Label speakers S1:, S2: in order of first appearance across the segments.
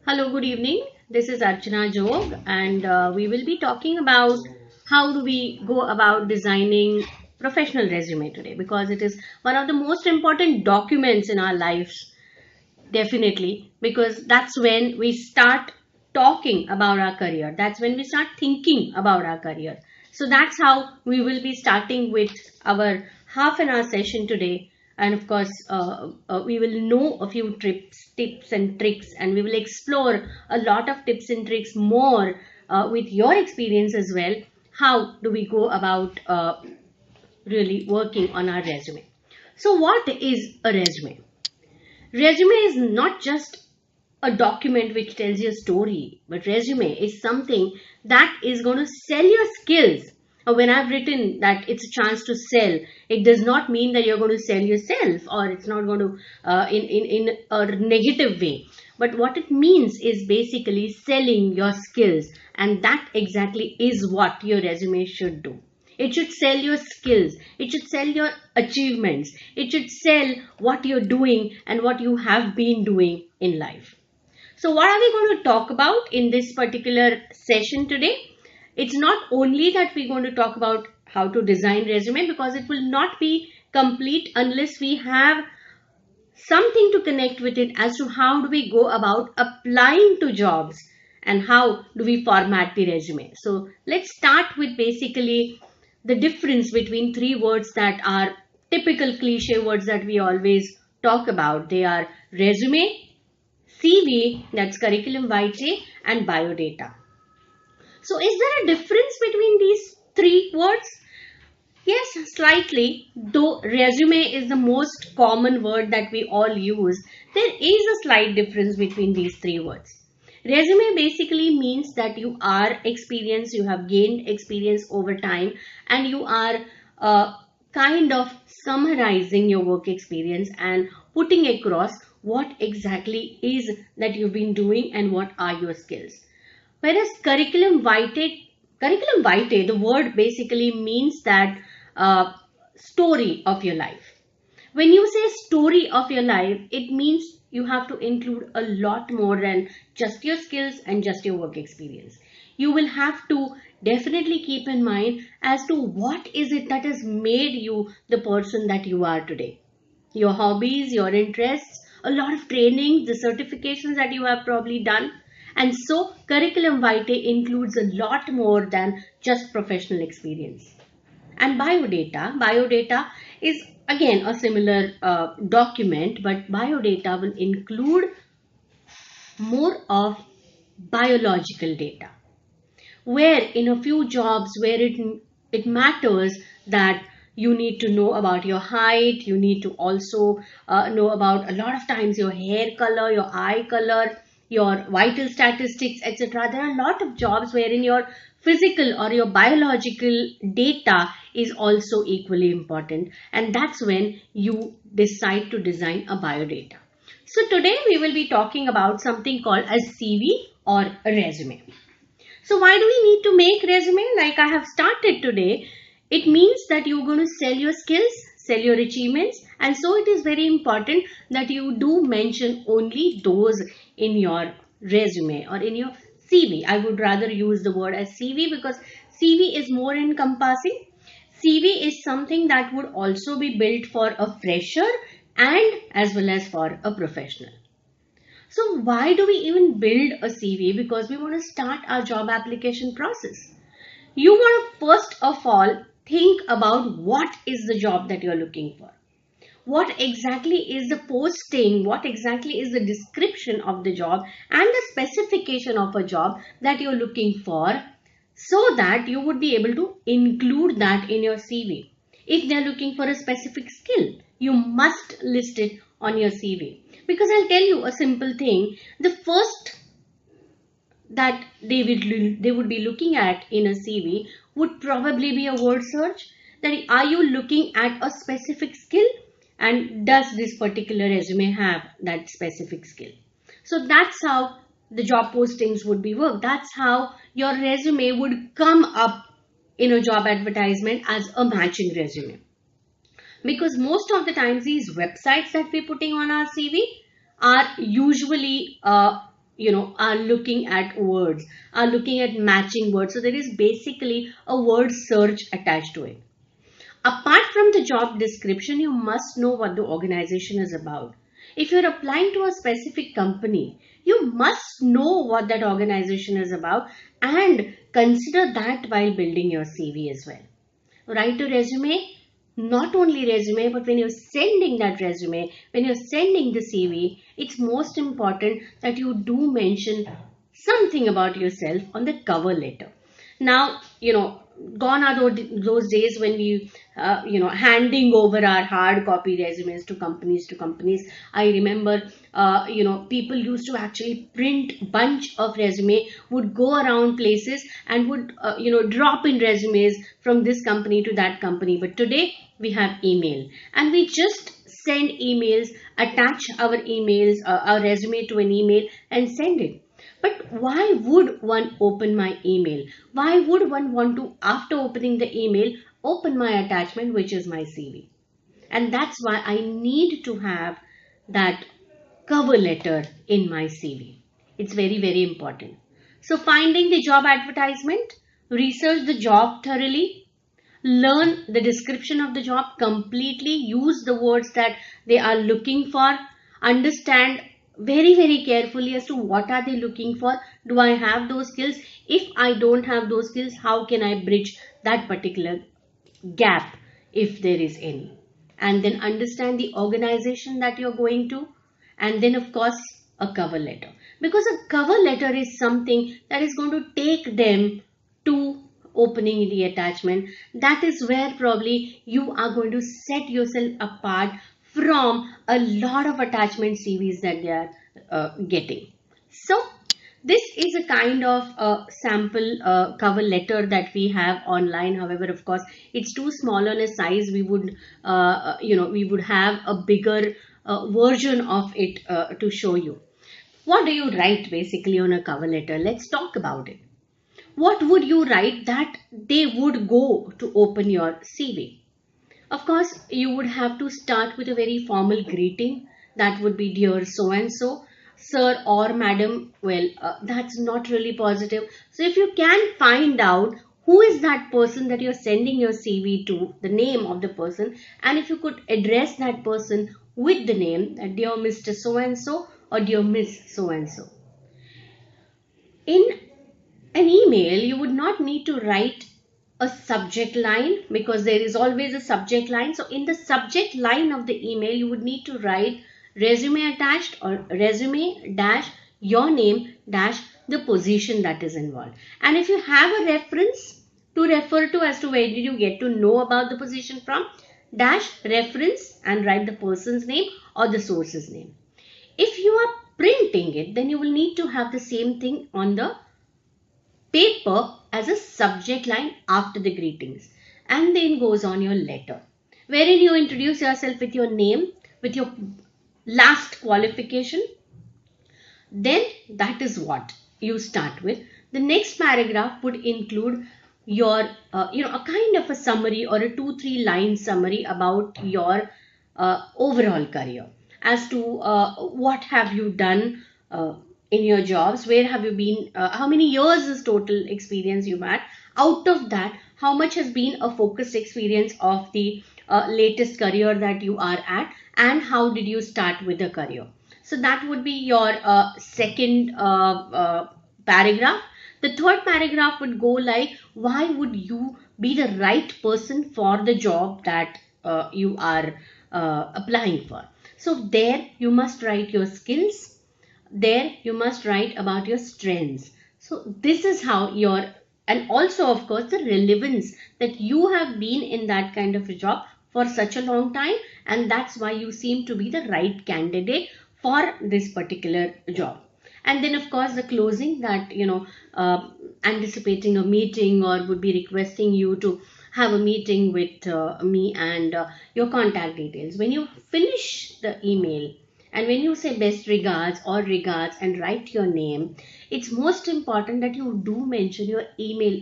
S1: Hello, good evening. This is Archana Jog, and we will be talking about how do we go about designing professional resume today, because it is one of the most important documents in our lives, definitely, because that's when we start talking about our career. That's when we start thinking about our career. So that's how we will be starting with our half an hour session today. And of course, we will know a few tips and tricks, and we will explore a lot of tips and tricks more with your experience as well. How do we go about really working on our resume? So, what is a resume? Resume is not just a document which tells you a story, but resume is something that is going to sell your skills. When I've written that it's a chance to sell, it does not mean that you're going to sell yourself, or it's not going to in a negative way. But what it means is basically selling your skills, and that exactly is what your resume should do. It should sell your skills. It should sell your achievements. It should sell what you're doing and what you have been doing in life. So, what are we going to talk about in this particular session today? It's not only that we're going to talk about how to design resume, because it will not be complete unless we have something to connect with it as to how do we go about applying to jobs and how do we format the resume. So let's start with basically the difference between three words that are typical cliche words that we always talk about. They are resume, CV, that's curriculum vitae, and biodata. So is there a difference between these three words? Yes, slightly. Though resume is the most common word that we all use, there is a slight difference between these three words. Resume basically means that you are experienced, you have gained experience over time, and you are kind of summarizing your work experience and putting across what exactly is that you've been doing and what are your skills. Whereas curriculum vitae, the word basically means that story of your life. When you say story of your life, it means you have to include a lot more than just your skills and just your work experience. You will have to definitely keep in mind as to what is it that has made you the person that you are today. Your hobbies, your interests, a lot of training, the certifications that you have probably done. And so curriculum vitae includes a lot more than just professional experience. And biodata is again a similar document, but biodata will include more of biological data, where in a few jobs where it matters that you need to know about your height, you need to also know about a lot of times your hair color, your eye color, your vital statistics, etc. There are a lot of jobs wherein your physical or your biological data is also equally important, and that's when you decide to design a biodata. So today we will be talking about something called a CV or a resume. So why do we need to make resume? Like I have started today, it means that you're going to sell your skills, sell your achievements, and so it is very important that you do mention only those in your resume or in your CV. I would rather use the word as CV because CV is more encompassing. CV is something that would also be built for a fresher and as well as for a professional. So why do we even build a CV? Because we want to start our job application process. You want to first of all think about what is the job that you're looking for. What exactly is the posting? What exactly is the description of the job and the specification of a job that you're looking for, so that you would be able to include that in your CV. If they're looking for a specific skill, you must list it on your CV. Because I'll tell you a simple thing. The first that they would be looking at in a CV would probably be a word search. That are you looking at a specific skill, and does this particular resume have that specific skill? So that's how the job postings would be worked. That's how your resume would come up in a job advertisement as a matching resume. Because most of the times these websites that we're putting on our CV are usually are looking at words, are looking at matching words. So there is basically a word search attached to it. Apart from the job description, you must know what the organization is about. If you're applying to a specific company, you must know what that organization is about and consider that while building your CV as well. Write a resume, not only resume, but when you're sending that resume, when you're sending the CV, it's most important that you do mention something about yourself on the cover letter. Now, gone are those days when we, handing over our hard copy resumes to companies. I remember, people used to actually print bunch of resume, would go around places and would, drop in resumes from this company to that company. But today we have email and we just send emails, attach our resume to an email and send it. But why would one open my email? Why would one want to, after opening the email, open my attachment, which is my CV? And that's why I need to have that cover letter in my CV. It's very, very important. So finding the job advertisement, research the job thoroughly, learn the description of the job completely, use the words that they are looking for, understand very, very carefully as to what are they looking for. Do I have those skills? If I don't have those skills, how can I bridge that particular gap, if there is any? And then understand the organization that you're going to, and then of course a cover letter, because a cover letter is something that is going to take them to opening the attachment. That is where probably you are going to set yourself apart from a lot of attachment CVs that they are getting. So this is a kind of sample cover letter that we have online. However, of course, it's too small on a size. We would, we would have a bigger version of it to show you. What do you write basically on a cover letter? Let's talk about it. What would you write that they would go to open your CV? Of course, you would have to start with a very formal greeting. That would be dear so and so, sir or madam. Well, that's not really positive. So if you can find out who is that person that you're sending your CV to, the name of the person, and if you could address that person with the name, dear Mr. So and so or dear Miss so and so. In an email, you would not need to write a subject line because there is always a subject line. So in the subject line of the email, you would need to write resume attached or resume dash your name dash the position that is involved. And if you have a reference to refer to as to where did you get to know about the position from, dash reference and write the person's name or the source's name. If you are printing it, then you will need to have the same thing on the paper as a subject line after the greetings, and then goes on your letter, wherein you introduce yourself with your name, with your last qualification. Then that is what you start with. The next paragraph would include your a kind of a summary or a 2-3 line summary about your overall career, as to what have you done in your jobs, where have you been, how many years is total experience you've had. Out of that, how much has been a focused experience of the latest career that you are at, and how did you start with the career. So that would be your second paragraph. The third paragraph would go like, why would you be the right person for the job that you are applying for. So there you must write your skills. There you must write about your strengths. So this is how your, and also of course the relevance that you have been in that kind of a job for such a long time, and that's why you seem to be the right candidate for this particular job. And then of course the closing, that anticipating a meeting or would be requesting you to have a meeting with me, and your contact details. When you finish the email and when you say best regards or regards and write your name, it's most important that you do mention your email,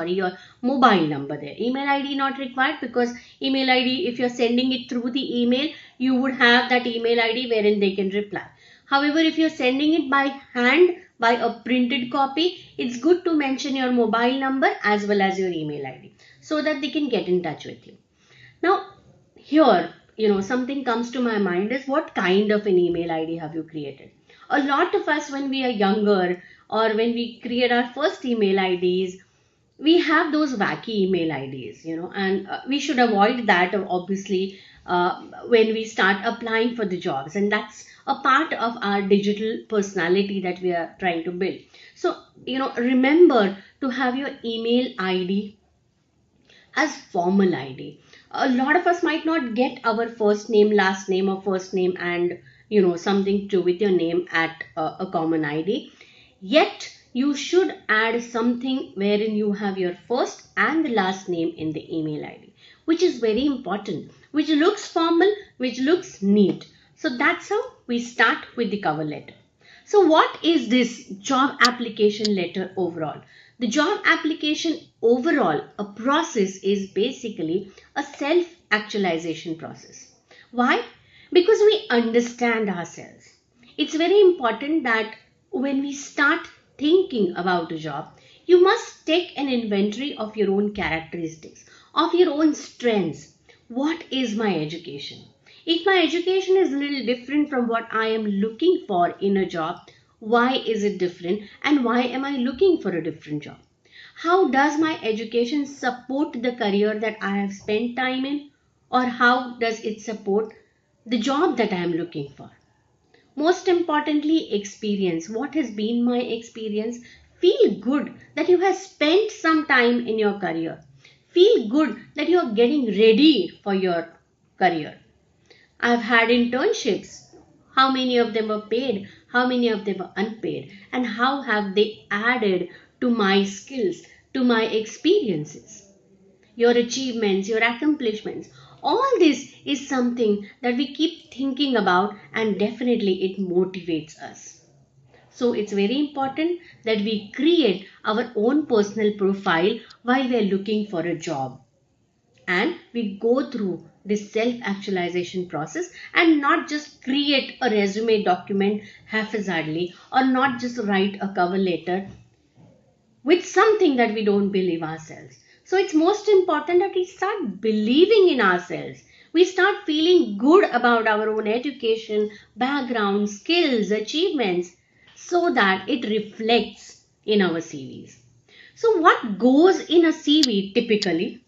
S1: your mobile number there. Email ID not required, because email ID, if you're sending it through the email, you would have that email ID wherein they can reply. However, if you're sending it by hand, by a printed copy, it's good to mention your mobile number as well as your email ID so that they can get in touch with you. Now, here, something comes to my mind is what kind of an email ID have you created? A lot of us, when we are younger or when we create our first email IDs, we have those wacky email IDs, and we should avoid that obviously when we start applying for the jobs. And that's a part of our digital personality that we are trying to build. So, remember to have your email ID as formal ID. A lot of us might not get our first name, last name, or first name and something to do with your name at a common ID. Yet you should add something wherein you have your first and the last name in the email ID, which is very important, which looks formal, which looks neat. So that's how we start with the cover letter. So what is this job application letter overall? The job application overall, a process, is basically a self-actualization process. Why? Because we understand ourselves. It's very important that when we start thinking about a job, you must take an inventory of your own characteristics, of your own strengths. What is my education? If my education is a little different from what I am looking for in a job, why is it different and why am I looking for a different job? How does my education support the career that I have spent time in, or how does it support the job that I am looking for? Most importantly, experience. What has been my experience? Feel good that you have spent some time in your career. Feel good that you are getting ready for your career. I've had internships. How many of them were paid? How many of them were unpaid? And how have they added to my skills, to my experiences? Your achievements, your accomplishments. All this is something that we keep thinking about, and definitely it motivates us. So it's very important that we create our own personal profile while we are looking for a job. And we go through this self-actualization process and not just create a resume document haphazardly or not just write a cover letter with something that we don't believe ourselves. So it's most important that we start believing in ourselves. We start feeling good about our own education, background, skills, achievements so that it reflects in our CVs. So what goes in a CV typically?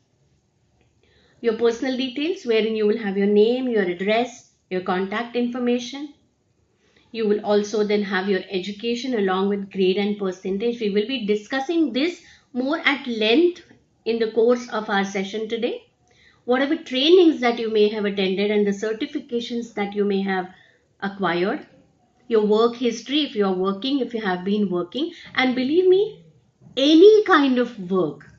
S1: Your personal details, wherein you will have your name, your address, your contact information. You will also then have your education along with grade and percentage. We will be discussing this more at length in the course of our session today. Whatever trainings that you may have attended and the certifications that you may have acquired. Your work history, if you are working, if you have been working. And believe me, any kind of work,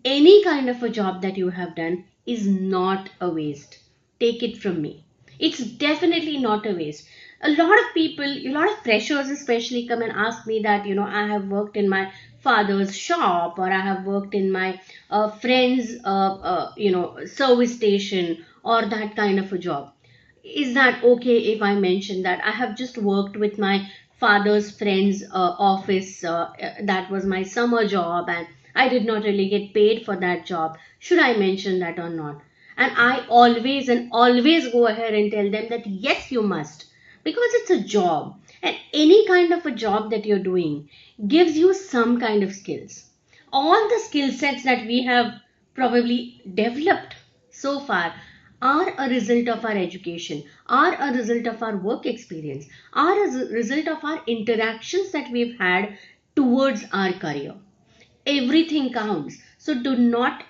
S1: any kind of a job that you have done is not a waste. Take it from me. It's definitely not a waste. A lot of people, a lot of freshers especially come and ask me that, I have worked in my father's shop or I have worked in my friend's, service station or that kind of a job. Is that okay if I mention that I have just worked with my father's friend's office? That was my summer job and I did not really get paid for that job. Should I mention that or not? And I always go ahead and tell them that yes, you must. Because it's a job. And any kind of a job that you're doing gives you some kind of skills. All the skill sets that we have probably developed so far are a result of our education, are a result of our work experience, are a result of our interactions that we've had towards our career. Everything counts. So do not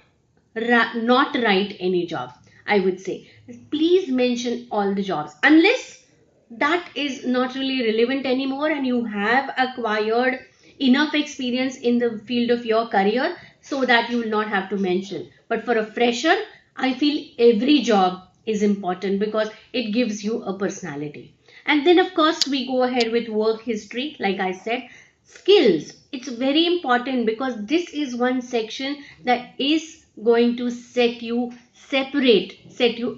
S1: write any job. I would say please mention all the jobs unless that is not really relevant anymore and you have acquired enough experience in the field of your career so that you will not have to mention. But for a fresher, I feel every job is important because it gives you a personality. And then of course we go ahead with work history. Like I said, skills, it's very important because this is one section that is going to set you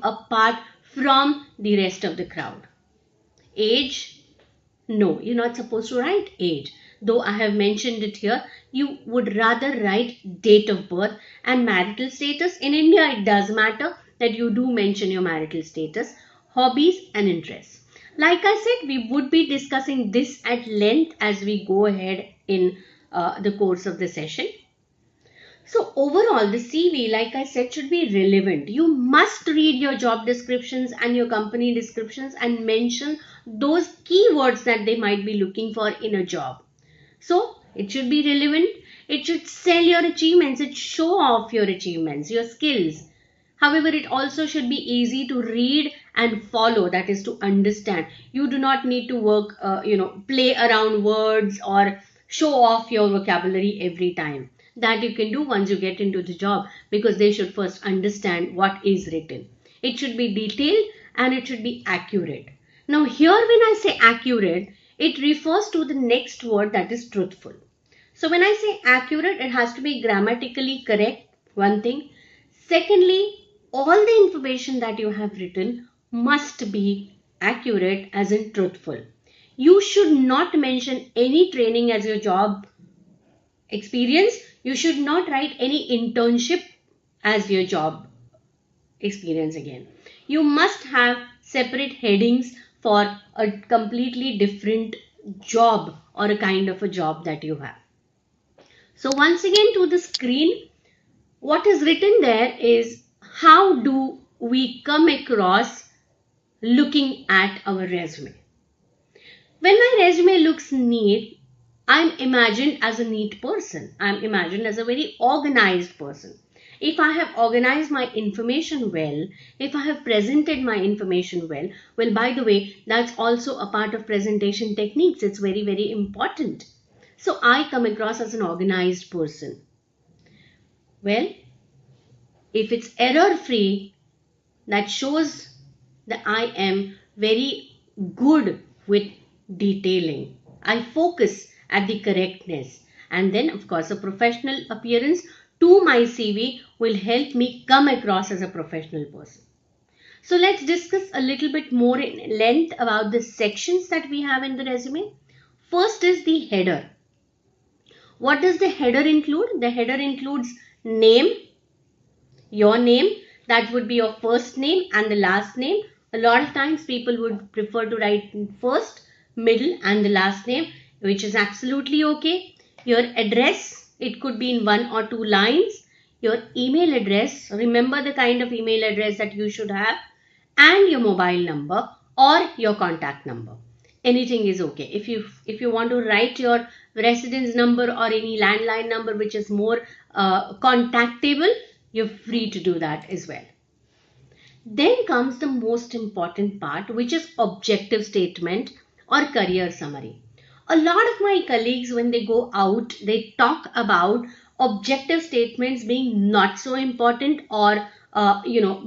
S1: apart from the rest of the crowd. Age, No, you're not supposed to write age. Though I have mentioned it here, you would rather write date of birth and marital status. In India, it does matter that you do mention your marital status, hobbies and interests. Like I said, we would be discussing this at length as we go ahead in the course of the session. So overall, the CV, like I said, should be relevant. You must read your job descriptions and your company descriptions and mention those keywords that they might be looking for in a job. So it should be relevant. It should sell your achievements. It show off your achievements, your skills. However, it also should be easy to read and follow, that is to understand. You do not need to work, play around words or show off your vocabulary every time. That you can do once you get into the job, because they should first understand what is written. It should be detailed and it should be accurate. Now here when I say accurate, it refers to the next word, that is truthful. So when I say accurate, it has to be grammatically correct, one thing. Secondly, all the information that you have written must be accurate, as in truthful. You should not mention any training as your job experience. You should not write any internship as your job experience again. You must have separate headings for a completely different job or a kind of a job that you have. So once again to the screen, what is written there is how do we come across looking at our resume. When my resume looks neat, I'm imagined as a neat person. I'm imagined as a very organized person. If I have organized my information well, if I have presented my information well, by the way, that's also a part of presentation techniques. It's very, very important. So I come across as an organized person. Well, if it's error-free, that shows that I am very good with detailing. I focus at the correctness. And then, of course, a professional appearance to my CV will help me come across as a professional person. So let's discuss a little bit more in length about the sections that we have in the resume. First is the header. What does the header include? The header includes name, your name, that would be your first name and the last name. A lot of times people would prefer to write first, middle and the last name, which is absolutely okay. Your address, it could be in 1 or 2 lines. Your email address, remember the kind of email address that you should have, and your mobile number or your contact number. Anything is okay. If you want to write your residence number or any landline number which is more contactable, you're free to do that as well. Then comes the most important part, which is objective statement or career summary. A lot of my colleagues, when they go out, they talk about objective statements being not so important, or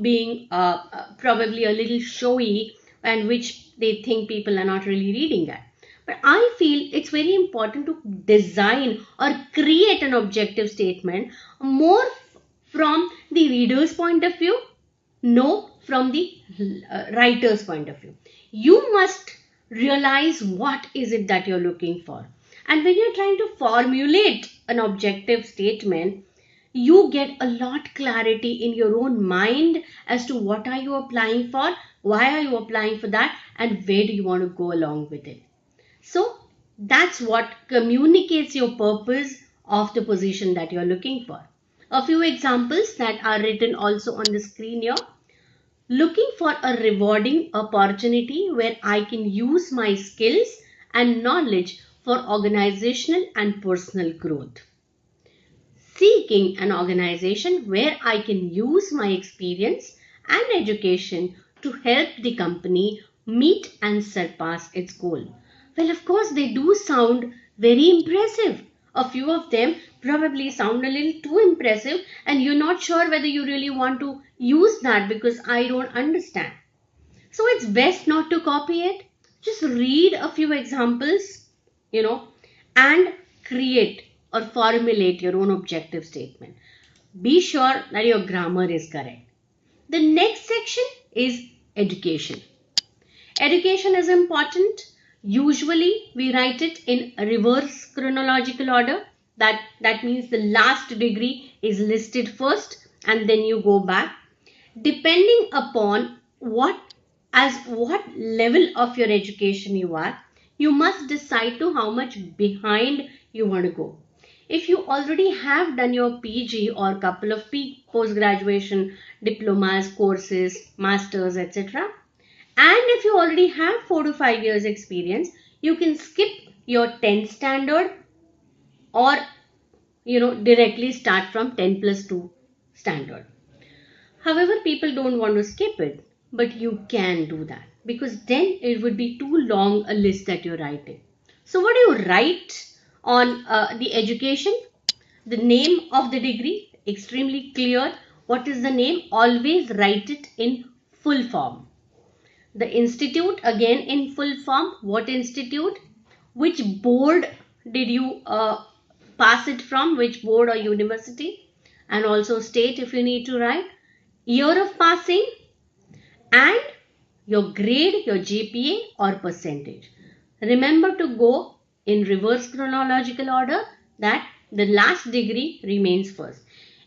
S1: being probably a little showy, and which they think people are not really reading that. But I feel it's very important to design or create an objective statement more from the reader's point of view, no from the writer's point of view. You must realize what is it that you're looking for. And when you're trying to formulate an objective statement, you get a lot clarity in your own mind as to what are you applying for, why are you applying for that, and where do you want to go along with it. So that's what communicates your purpose of the position that you're looking for. A few examples that are written also on the screen here. Looking for a rewarding opportunity where I can use my skills and knowledge for organizational and personal growth. Seeking an organization where I can use my experience and education to help the company meet and surpass its goal. Well, of course, they do sound very impressive. A few of them probably sound a little too impressive, and you're not sure whether you really want to use that because I don't understand. So it's best not to copy it. Just read a few examples, and create or formulate your own objective statement. Be sure that your grammar is correct. The next section is education. Education is important. Usually we write it in reverse chronological order. That means the last degree is listed first and then you go back. Depending upon what level of your education you are, you must decide to how much behind you want to go. If you already have done your PG or couple of post-graduation diplomas, courses, masters, etc., and if you already have 4 to 5 years experience, you can skip your 10th standard or directly start from 10 plus 2 standard. However, people don't want to skip it, but you can do that because then it would be too long a list that you're writing. So what do you write on the education? The name of the degree, extremely clear. What is the name? Always write it in full form. The institute, again in full form. What institute? Which board did you pass it from? Which board or university? And also state if you need to write. Year of passing and your grade, your GPA or percentage. Remember to go in reverse chronological order, that the last degree remains first.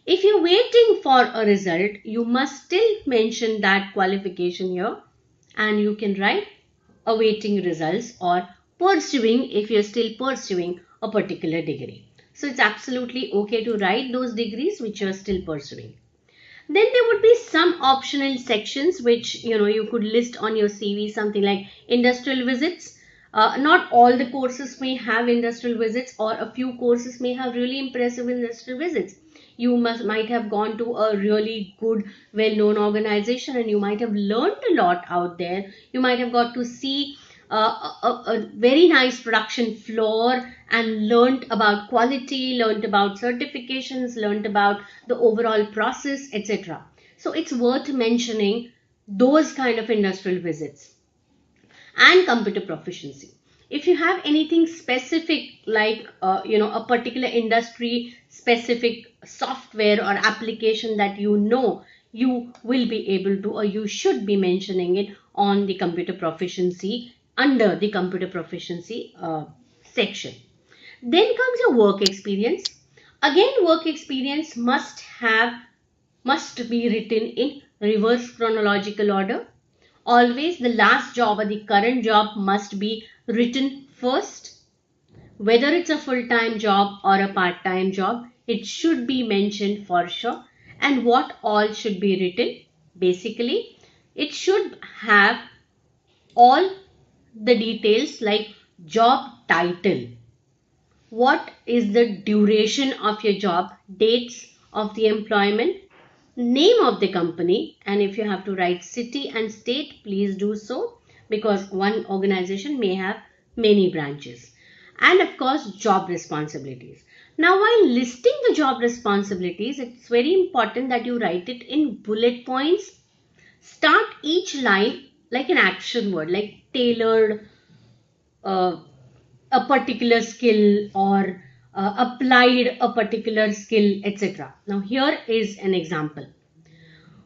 S1: If you're waiting for a result, you must still mention that qualification here, and you can write awaiting results or pursuing if you're still pursuing a particular degree. So it's absolutely okay to write those degrees which you're still pursuing. Then there would be some optional sections which you could list on your CV, something like industrial visits. Not all the courses may have industrial visits, or a few courses may have really impressive industrial visits. You might have gone to a really good, well-known organization and you might have learned a lot out there. You might have got to see a very nice production floor and learned about quality, learned about certifications, learned about the overall process, etc. So it's worth mentioning those kind of industrial visits. And computer proficiency. If you have anything specific like a particular industry specific software or application that you will be able to, or you should be mentioning it on the computer proficiency, under the computer proficiency section. Then comes your work experience. Again, work experience must be written in reverse chronological order. Always the last job or the current job must be written first. Whether it's a full-time job or a part-time job, it should be mentioned for sure. And what all should be written? Basically, it should have all the details like job title. What is the duration of your job? Dates of the employment, name of the company, and if you have to write city and state, please do so, because one organization may have many branches. And of course, job responsibilities. Now, while listing the job responsibilities, it's very important that you write it in bullet points. Start each line like an action word, like tailored, a particular skill, or applied a particular skill, etc. Now here is an example.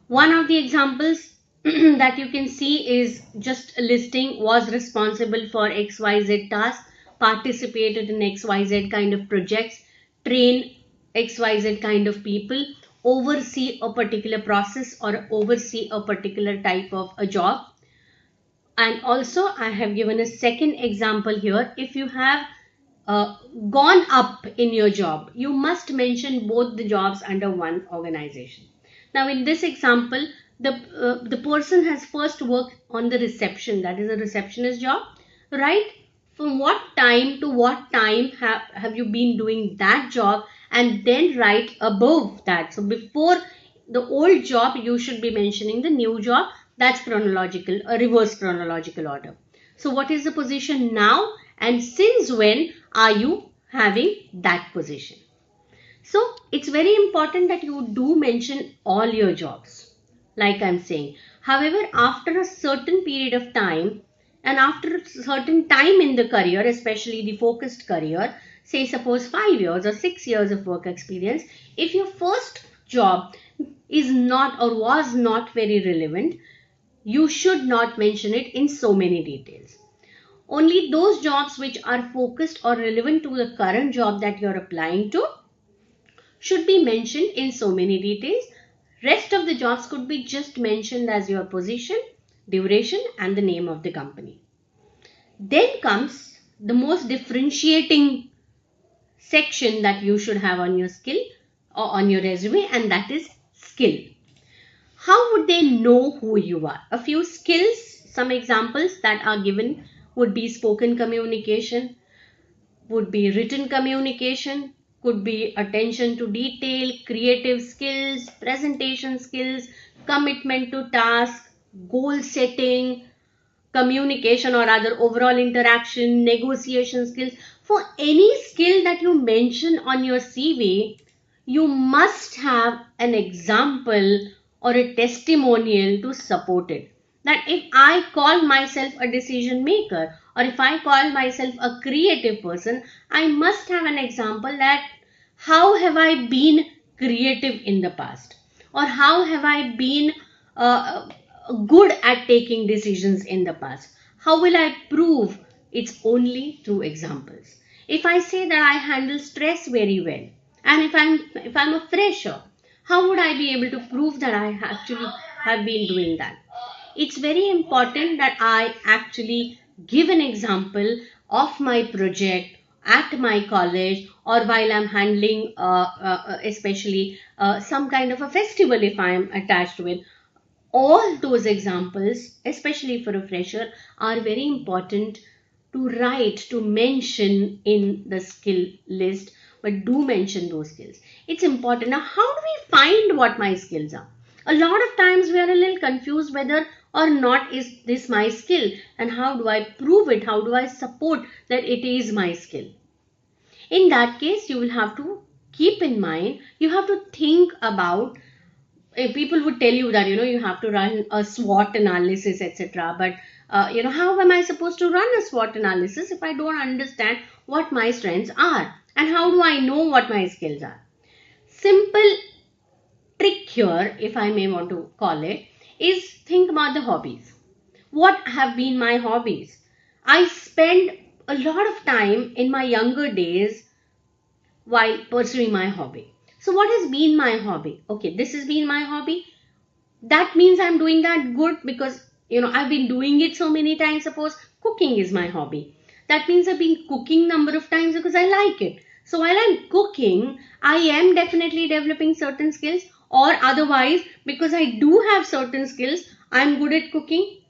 S1: One of the examples that you can see is just listing was responsible for XYZ tasks, participated in XYZ kind of projects, train XYZ kind of people, oversee a particular process or oversee a particular type of a job. And also I have given a second example here. If you have gone up in your job, you must mention both the jobs under one organization. Now in this example, the person has first worked on the reception, that is a receptionist job, right? From what time to what time have you been doing that job, and then write above that. So before the old job, you should be mentioning the new job. That's chronological, a reverse chronological order. So what is the position now, and since when are you having that position? So it's very important that you do mention all your jobs, like I'm saying. However, after a certain period of time and after a certain time in the career, especially the focused career, say suppose 5 years or 6 years of work experience, if your first job is not or was not very relevant, you should not mention it in so many details. Only those jobs which are focused or relevant to the current job that you're applying to should be mentioned in so many details. Rest of the jobs could be just mentioned as your position, duration, and the name of the company. Then comes the most differentiating section that you should have on your skill or on your resume, and that is skill. How would they know who you are? A few skills, some examples that are given would be spoken communication, would be written communication, could be attention to detail, creative skills, presentation skills, commitment to task, goal setting, communication or other overall interaction, negotiation skills. For any skill that you mention on your CV, you must have an example or a testimonial to support it. That if I call myself a decision maker or if I call myself a creative person, I must have an example that how have I been creative in the past, or how have I been uh, good at taking decisions in the past. How will I prove? It's only through examples. If I say that I handle stress very well, and if I'm a fresher, how would I be able to prove that I actually have been doing that? It's very important that I actually give an example of my project at my college, or while I'm handling especially some kind of a festival if I'm attached to it. All those examples, especially for a fresher, are very important to write, to mention in the skill list, but do mention those skills. It's important. Now, how do we find what my skills are? A lot of times we are a little confused whether or not is this my skill, and how do I prove it? How do I support that it is my skill? In that case, you will have to keep in mind, you have to think about, people would tell you that you have to run a SWOT analysis, etc. But how am I supposed to run a SWOT analysis if I don't understand what my strengths are, and how do I know what my skills are? Simple trick here, if I may want to call it, is think about the hobbies. What have been my hobbies? I spend a lot of time in my younger days while pursuing my hobby. So what has been my hobby? Okay, this has been my hobby. That means I'm doing that good because I've been doing it so many times. Suppose cooking is my hobby. That means I've been cooking number of times because I like it. So while I'm cooking, I am definitely developing certain skills, or otherwise because I do have certain skills, I'm good at cooking.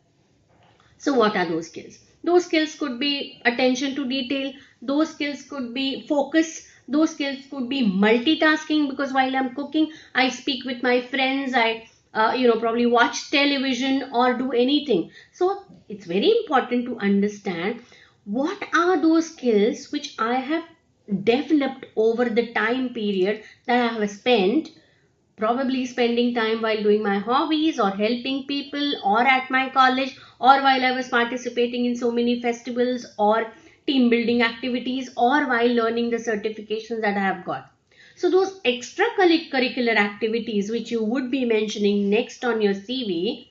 S1: So what are those skills? Those skills could be attention to detail. Those skills could be focus. Those skills could be multitasking, because while I'm cooking, I speak with my friends. I, probably watch television or do anything. So it's very important to understand what are those skills which I have developed over the time period that I have spent, probably spending time while doing my hobbies or helping people or at my college, or while I was participating in so many festivals or team building activities, or while learning the certifications that I have got. So those extracurricular activities which you would be mentioning next on your CV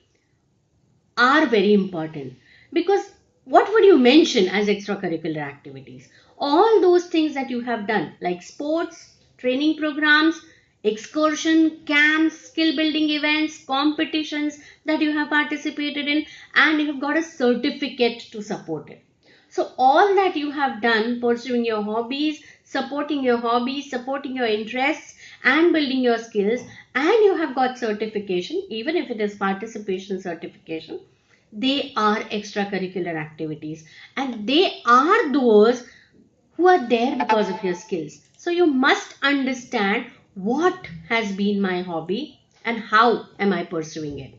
S1: are very important, because what would you mention as extracurricular activities? All those things that you have done, like sports, training programs, excursion, camps, skill building events, competitions that you have participated in, and you have got a certificate to support it. So all that you have done pursuing your hobbies, supporting your interests, and building your skills, and you have got certification, even if it is participation certification, they are extracurricular activities, and they are those who are there because of your skills. So you must understand what has been my hobby and how am I pursuing it.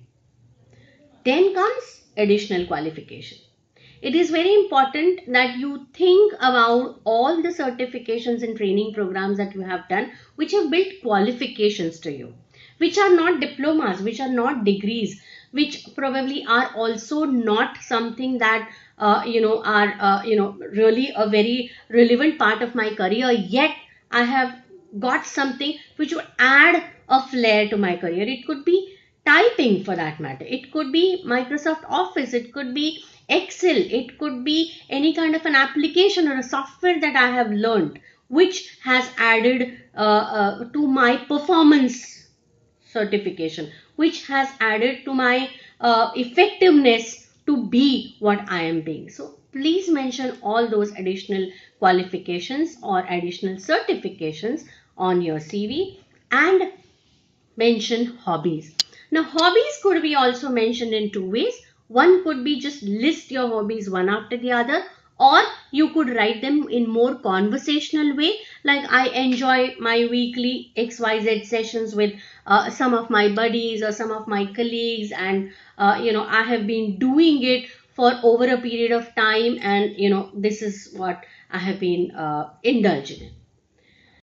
S1: Then comes additional qualification. It is very important that you think about all the certifications and training programs that you have done, which have built qualifications to you, which are not diplomas, which are not degrees, which probably are also not something that are really a very relevant part of my career. Yet I have got something which would add a flair to my career. It could be typing, for that matter. It could be Microsoft Office. It could be Excel, it could be any kind of an application or a software that I have learned, which has added to my performance certification, which has added to my effectiveness to be what I am being. So please mention all those additional qualifications or additional certifications on your CV, and mention hobbies. Now, hobbies could be also mentioned in two ways. One could be just list your hobbies one after the other, or you could write them in more conversational way, like I enjoy my weekly XYZ sessions with some of my buddies or some of my colleagues, and I have been doing it for over a period of time, and this is what I have been indulging in.